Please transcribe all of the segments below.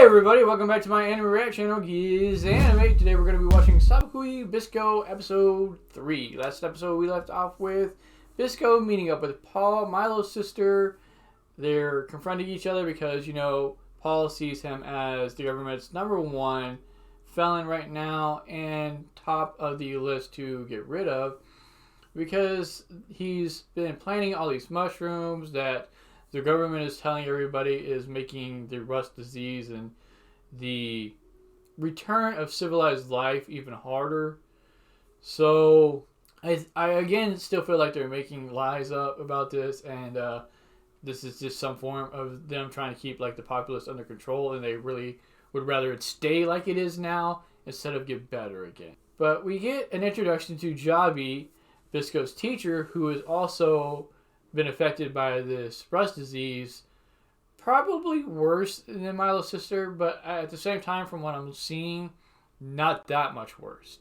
Hey everybody, welcome back to my anime reaction channel, Gizanime. Today we're going to be watching Sabikui Bisco episode 3. Last episode we left off with Bisco meeting up with Paul, Milo's sister. They're confronting each other because, you know, Paul sees him as the government's #1 felon right now and top of the list to get rid of because he's been planting all these mushrooms that the government is telling everybody is making the rust disease and the return of civilized life even harder. So I again still feel like they're making lies up about this, and this is just some form of them trying to keep like the populace under control, and they really would rather it stay like it is now instead of get better again. But we get an introduction to Jabi, Bisco's teacher, who is also been affected by this rust disease, probably worse than Milo's sister, but at the same time, from what I'm seeing, not that much worse.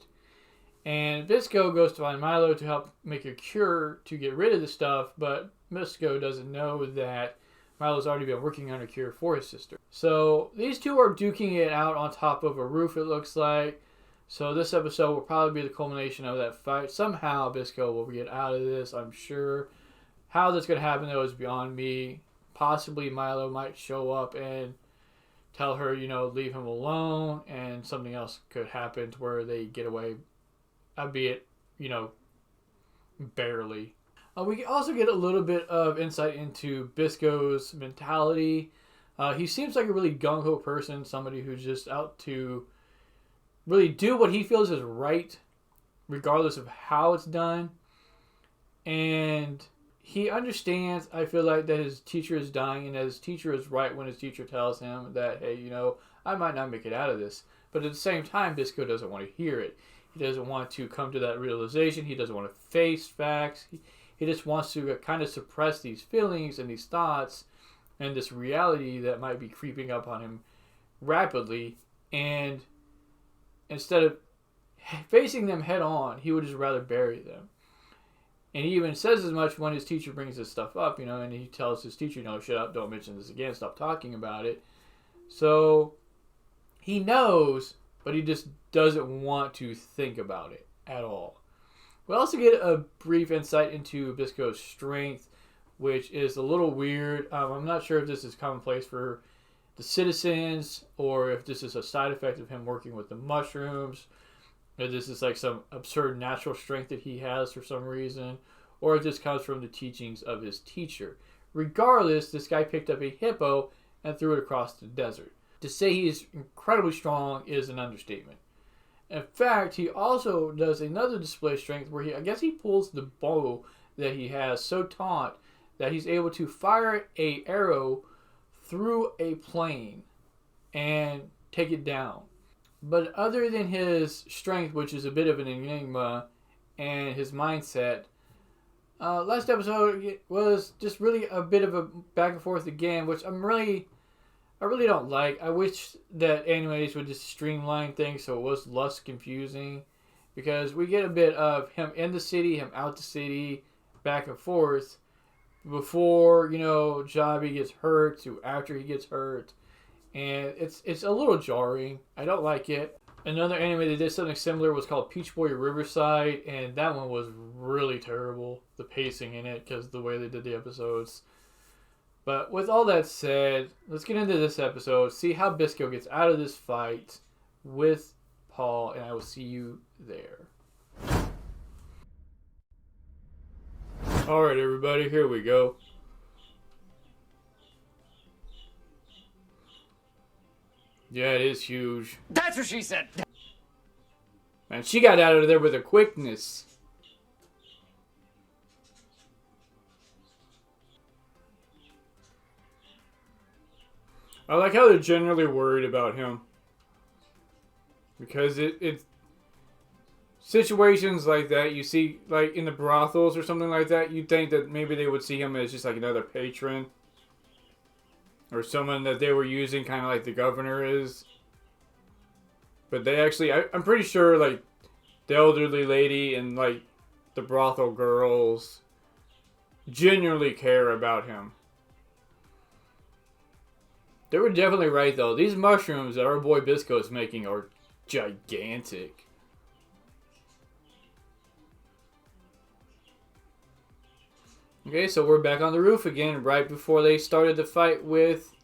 And Bisco goes to find Milo to help make a cure to get rid of the stuff, but Bisco doesn't know that Milo's already been working on a cure for his sister. So these two are duking it out on top of a roof, it looks like. So this episode will probably be the culmination of that fight. Somehow Bisco will get out of this, I'm sure. How that's going to happen, though, is beyond me. Possibly Milo might show up and tell her, you know, leave him alone, and something else could happen to where they get away, albeit, you know, barely. We also get a little bit of insight into Bisco's mentality. He seems like a really gung-ho person, somebody who's just out to really do what he feels is right, regardless of how it's done. And he understands, I feel like, that his teacher is dying, and that his teacher is right when his teacher tells him that, hey, you know, I might not make it out of this. But at the same time, Bisco doesn't want to hear it. He doesn't want to come to that realization. He doesn't want to face facts. He just wants to kind of suppress these feelings and these thoughts and this reality that might be creeping up on him rapidly. And instead of facing them head on, he would just rather bury them. And he even says as much when his teacher brings this stuff up, you know, and he tells his teacher, no, shut up, don't mention this again, stop talking about it. So he knows, but he just doesn't want to think about it at all. We also get a brief insight into Bisco's strength, which is a little weird. I'm not sure if this is commonplace for the citizens or if this is a side effect of him working with the mushrooms. Or this is like some absurd natural strength that he has for some reason, or if this comes from the teachings of his teacher. Regardless, this guy picked up a hippo and threw it across the desert. To say he's incredibly strong is an understatement. In fact, he also does another display of strength where I guess he pulls the bow that he has so taut that he's able to fire an arrow through a plane and take it down. But other than his strength, which is a bit of an enigma, and his mindset, last episode was just really a bit of a back and forth again, which I really don't like. I wish that animes would just streamline things so it was less confusing, because we get a bit of him in the city, him out the city, back and forth, before, you know, Jabi gets hurt to after he gets hurt. And it's a little jarring. I don't like it. Another anime that did something similar was called Peach Boy Riverside, and that one was really terrible, the pacing in it, because the way they did the episodes. But with all that said, let's get into this episode, see how Bisco gets out of this fight with Paul, and I will see you there. Alright everybody, here we go. Yeah, it is huge. That's what she said. Man, she got out of there with a quickness. I like how they're generally worried about him. Because it's situations like that, you see, like in the brothels or something like that, you'd think that maybe they would see him as just like another patron. Or someone that they were using, kind of like the governor is. But they actually, I'm pretty sure, like, the elderly lady and, like, the brothel girls genuinely care about him. They were definitely right, though. These mushrooms that our boy Bisco is making are gigantic. Okay, so we're back on the roof again right before they started the fight with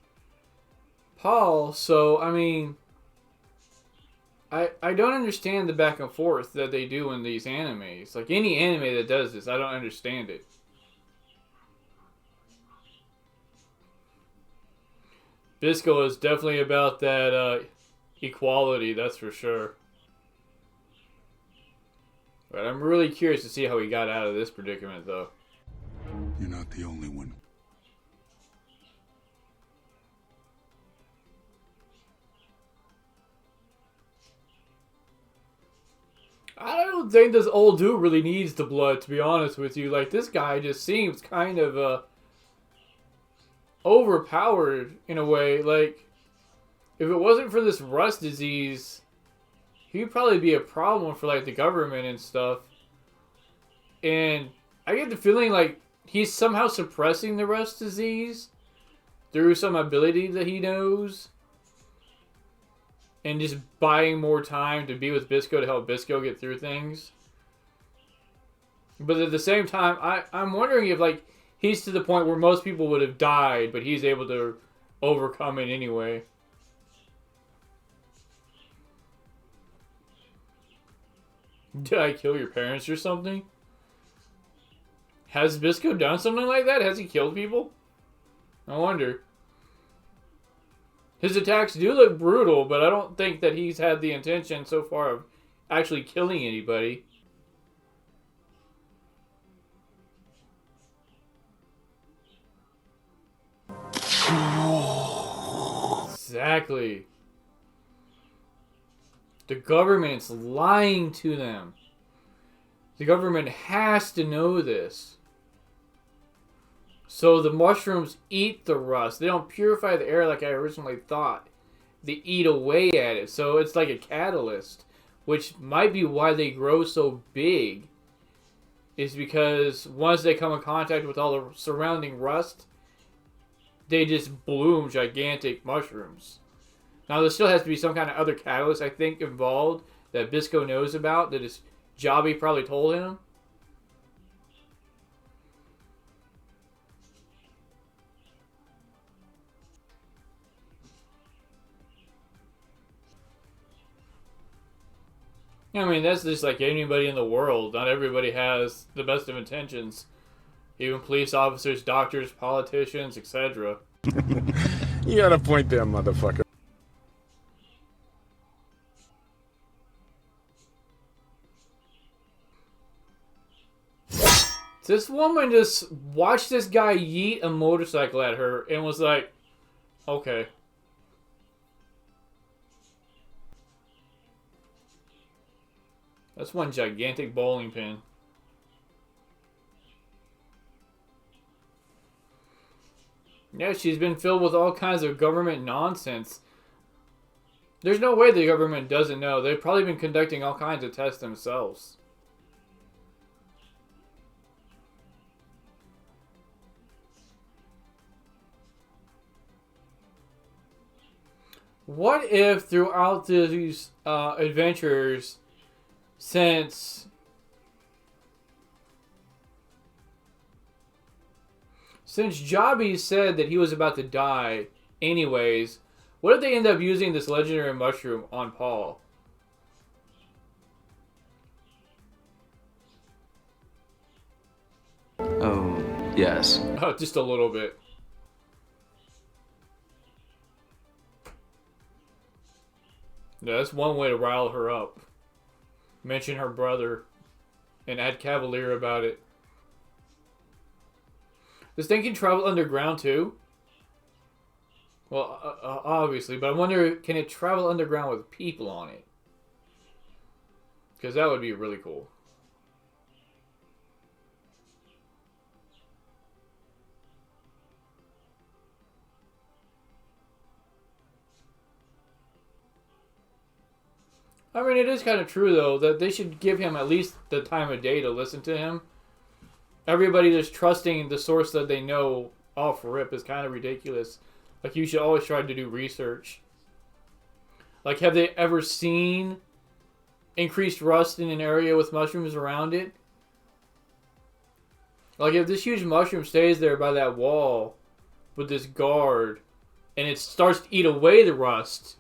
Paul. So, I mean, I don't understand the back and forth that they do in these animes. Like, any anime that does this, I don't understand it. Bisco is definitely about that equality, that's for sure. But I'm really curious to see how he got out of this predicament, though. You're not the only one. I don't think this old dude really needs the blood, to be honest with you. Like, this guy just seems kind of overpowered in a way. Like, if it wasn't for this rust disease, he'd probably be a problem for, like, the government and stuff. And I get the feeling like he's somehow suppressing the rust disease through some ability that he knows. And just buying more time to be with Bisco to help Bisco get through things. But at the same time, I'm wondering if, like, he's to the point where most people would have died, but he's able to overcome it anyway. Did I kill your parents or something? Has Bisco done something like that? Has he killed people? I wonder. His attacks do look brutal, but I don't think that he's had the intention so far of actually killing anybody. Exactly. The government's lying to them. The government has to know this. So the mushrooms eat the rust. They don't purify the air like I originally thought. They eat away at it. So it's like a catalyst. Which might be why they grow so big. Is because once they come in contact with all the surrounding rust, they just bloom gigantic mushrooms. Now there still has to be some kind of other catalyst, I think, involved that Bisco knows about. That his Jabi probably told him. I mean, that's just like anybody in the world. Not everybody has the best of intentions. Even police officers, doctors, politicians, etc. You got a point there, motherfucker. This woman just watched this guy yeet a motorcycle at her and was like, okay. That's one gigantic bowling pin. Yeah, she's been filled with all kinds of government nonsense. There's no way the government doesn't know. They've probably been conducting all kinds of tests themselves. What if throughout these adventures, since Jabi said that he was about to die anyways, what if they end up using this legendary mushroom on Paul? Oh, yes. Oh, just a little bit. Yeah, that's one way to rile her up. Mention her brother and add Cavalier about it. This thing can travel underground too? Well, obviously, but I wonder, can it travel underground with people on it? Because that would be really cool. I mean, it is kind of true, though, that they should give him at least the time of day to listen to him. Everybody just trusting the source that they know off rip is kind of ridiculous. Like, you should always try to do research. Like, have they ever seen increased rust in an area with mushrooms around it? Like, if this huge mushroom stays there by that wall with this guard, and it starts to eat away the rust,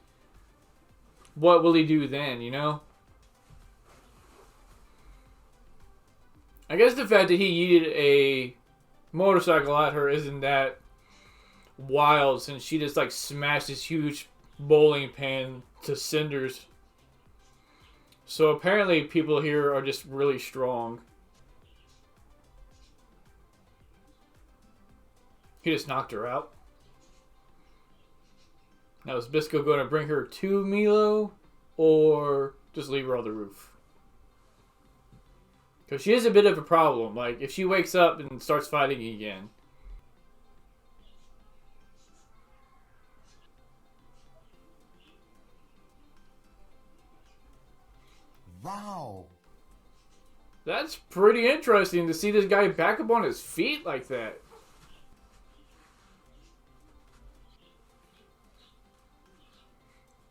what will he do then, you know? I guess the fact that he yeeted a motorcycle at her isn't that wild, since she just, like, smashed this huge bowling pin to cinders. So apparently people here are just really strong. He just knocked her out. Now, is Bisco going to bring her to Milo, or just leave her on the roof? Because she is a bit of a problem. Like, if she wakes up and starts fighting again. Wow. That's pretty interesting to see this guy back up on his feet like that.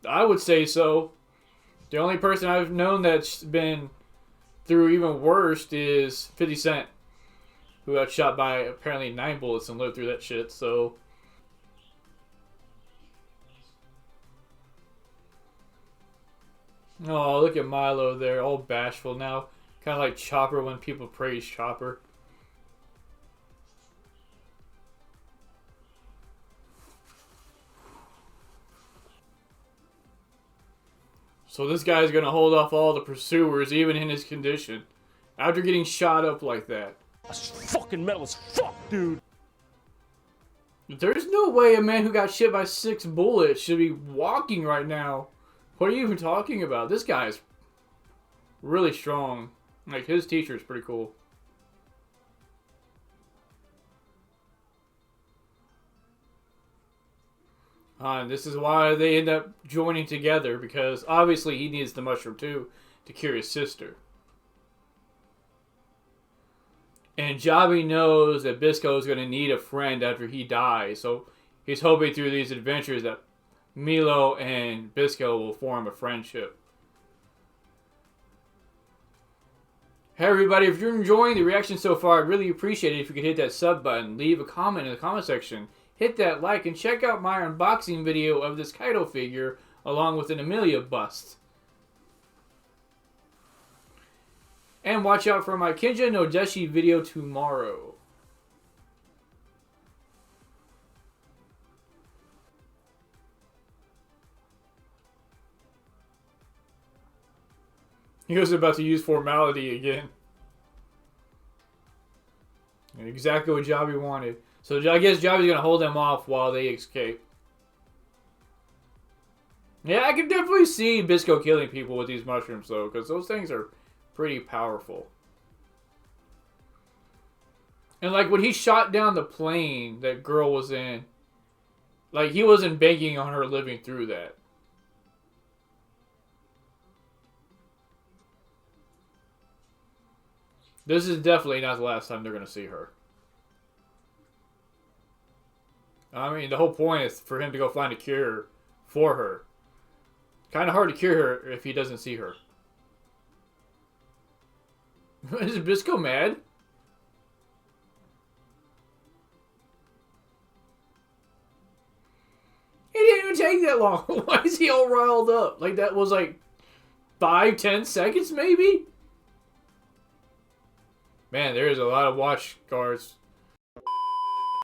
I would say so. The only person I've known that's been through even worse is 50 Cent, who got shot by apparently 9 bullets and lived through that shit, so. Oh, look at Milo there, all bashful now. Kind of like Chopper when people praise Chopper. So this guy's going to hold off all the pursuers, even in his condition, after getting shot up like that. That's fucking metal as fuck, dude. There's no way a man who got shit by 6 bullets should be walking right now. What are you even talking about? This guy is really strong. Like, his teacher is pretty cool. And this is why they end up joining together, because obviously he needs the mushroom too to cure his sister. And Jabi knows that Bisco is going to need a friend after he dies, so he's hoping through these adventures that Milo and Bisco will form a friendship. Hey everybody, if you're enjoying the reaction so far, I'd really appreciate it if you could hit that sub button, leave a comment in the comment section, hit that like, and check out my unboxing video of this Kaido figure along with an Amelia bust. And watch out for my Kenja No Deshi video tomorrow. He was about to use formality again. Exactly what Jabi wanted. So I guess Jabi's going to hold them off while they escape. Yeah, I can definitely see Bisco killing people with these mushrooms, though, because those things are pretty powerful. And, like, when he shot down the plane that girl was in, like, he wasn't banking on her living through that. This is definitely not the last time they're going to see her. I mean, the whole point is for him to go find a cure for her. Kind of hard to cure her if he doesn't see her. Is Bisco mad? It didn't even take that long. Why is he all riled up? Like, that was like 5-10 seconds maybe? Man, there is a lot of watch guards.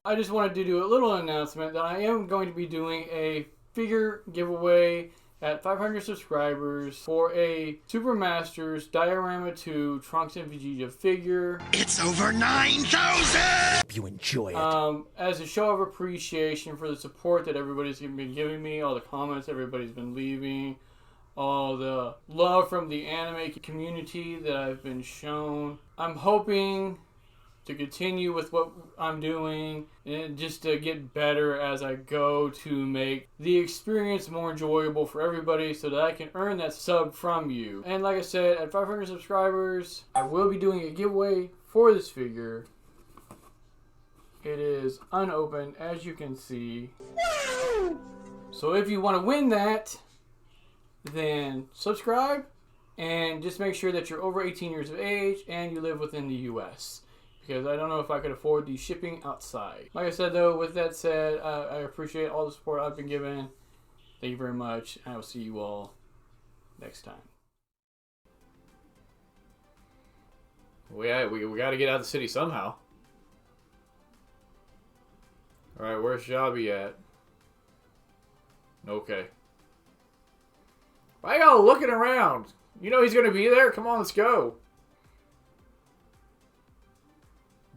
I just wanted to do a little announcement that I am going to be doing a figure giveaway at 500 subscribers for a Super Masters Diorama 2 Trunks and Vegeta figure. It's over 9,000! You enjoy it. As a show of appreciation for the support that everybody's been giving me, all the comments everybody's been leaving, all the love from the anime community that I've been shown. I'm hoping to continue with what I'm doing and just to get better as I go to make the experience more enjoyable for everybody so that I can earn that sub from you. And like I said, at 500 subscribers, I will be doing a giveaway for this figure. It is unopened, as you can see. So if you want to win that, then subscribe and just make sure that you're over 18 years of age and you live within the U.S. Because I don't know if I could afford the shipping outside. Like I said, though, with that said, I appreciate all the support I've been given. Thank you very much. I will see you all next time. We got to get out of the city somehow. Alright, where's Jabi at? Okay. Why y'all looking around? You know he's going to be there? Come on, let's go.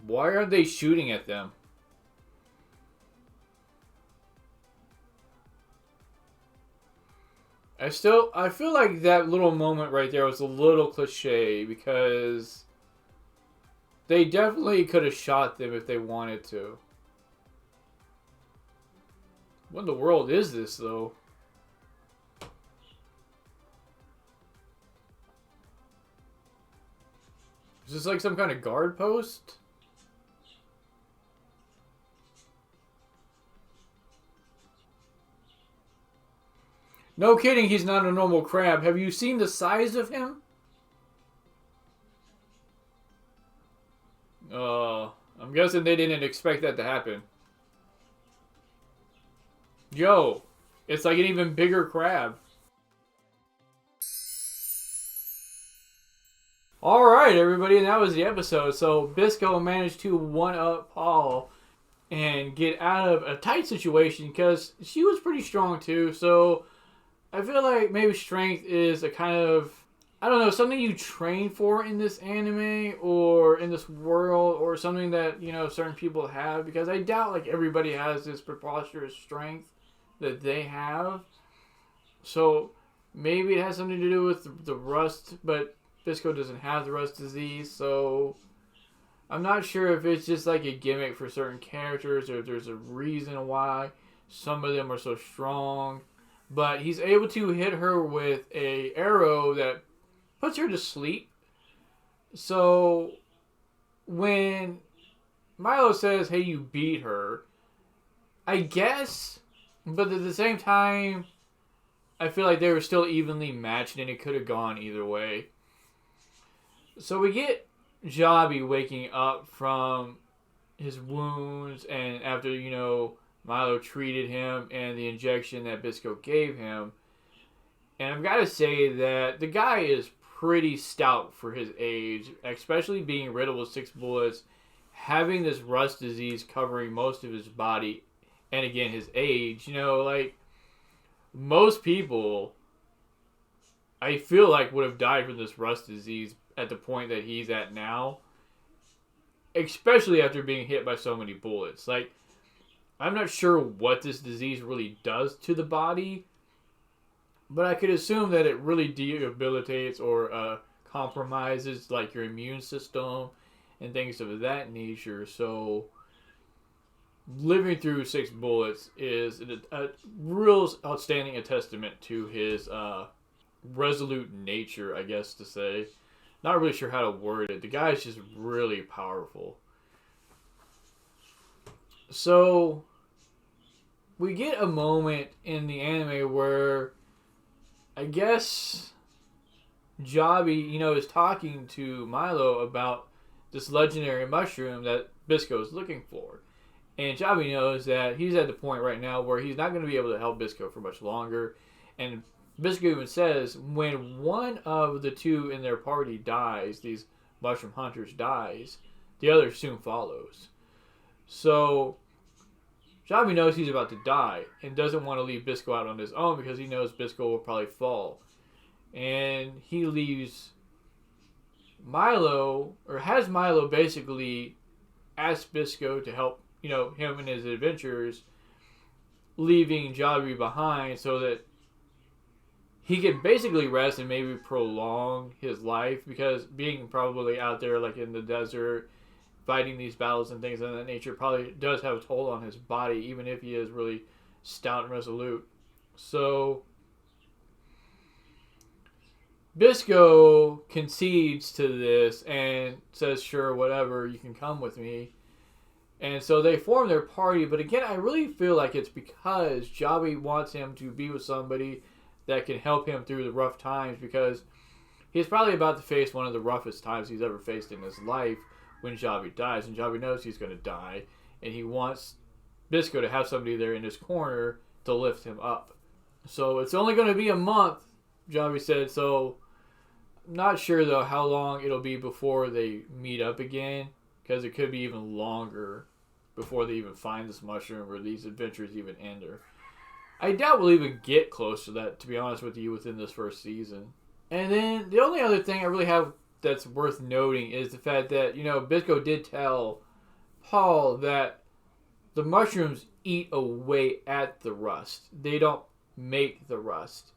Why aren't they shooting at them? I feel like that little moment right there was a little cliche because they definitely could have shot them if they wanted to. What in the world is this, though? Is this like some kind of guard post? No kidding, he's not a normal crab. Have you seen the size of him? I'm guessing they didn't expect that to happen. Yo, it's like an even bigger crab. Alright, everybody, and that was the episode. So, Bisco managed to one-up Paul and get out of a tight situation because she was pretty strong too. So, I feel like maybe strength is a kind of, I don't know, something you train for in this anime or in this world or something that, you know, certain people have, because I doubt like everybody has this preposterous strength that they have. So maybe it has something to do with the rust, but Bisco doesn't have the rust disease, so I'm not sure if it's just like a gimmick for certain characters or if there's a reason why some of them are so strong. But he's able to hit her with a arrow that puts her to sleep. So when Milo says, hey, you beat her, I guess, but at the same time, I feel like they were still evenly matched and it could have gone either way. So we get Jabi waking up from his wounds, and after, you know, Milo treated him and the injection that Bisco gave him. And I've got to say that the guy is pretty stout for his age, especially being riddled with 6 bullets, having this rust disease covering most of his body, and again, his age. You know, like, most people, I feel like, would have died from this rust disease at the point that he's at now, especially after being hit by so many bullets. Like, I'm not sure what this disease really does to the body, but I could assume that it really debilitates or compromises like your immune system and things of that nature. So living through 6 bullets is a real outstanding testament to his resolute nature, I guess to say. Not really sure how to word it. The guy's just really powerful. So we get a moment in the anime where I guess Jabi, you know, is talking to Milo about this legendary mushroom that Bisco is looking for. And Jabi knows that he's at the point right now where he's not going to be able to help Bisco for much longer. And Bisco even says when one of the two in their party dies, these mushroom hunters dies, the other soon follows. So Jabi knows he's about to die and doesn't want to leave Bisco out on his own because he knows Bisco will probably fall. And he leaves Milo, or has Milo basically ask Bisco to help, you know, him in his adventures, leaving Jabi behind so that he can basically rest and maybe prolong his life, because being probably out there like in the desert fighting these battles and things of that nature probably does have a toll on his body, even if he is really stout and resolute. So Bisco concedes to this and says, sure, whatever, you can come with me. And so they form their party, but again, I really feel like it's because Jabi wants him to be with somebody that can help him through the rough times, because he's probably about to face one of the roughest times he's ever faced in his life when Jabi dies, and Jabi knows he's going to die, and he wants Bisco to have somebody there in his corner to lift him up. So it's only going to be a month, Jabi said, so I'm not sure, though, how long it'll be before they meet up again, because it could be even longer before they even find this mushroom or these adventures even end. Or I doubt we'll even get close to that, to be honest with you, within this first season. And then the only other thing I really have that's worth noting is the fact that, you know, Bisco did tell Paul that the mushrooms eat away at the rust. They don't make the rust.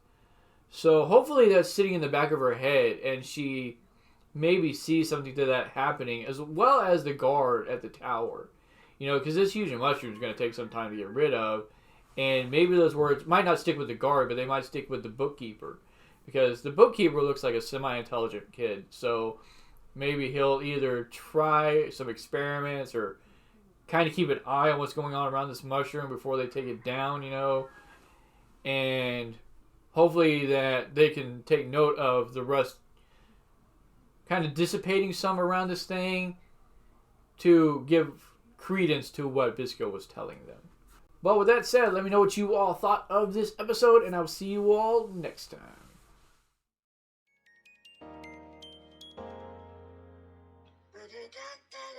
So hopefully that's sitting in the back of her head and she maybe sees something to that happening, as well as the guard at the tower. You know, because this huge mushroom is going to take some time to get rid of. And maybe those words might not stick with the guard, but they might stick with the bookkeeper. Because the bookkeeper looks like a semi-intelligent kid. So maybe he'll either try some experiments or kind of keep an eye on what's going on around this mushroom before they take it down, you know. And hopefully that they can take note of the rust kind of dissipating some around this thing to give credence to what Bisco was telling them. But with that said, let me know what you all thought of this episode, and I'll see you all next time. Da da da da.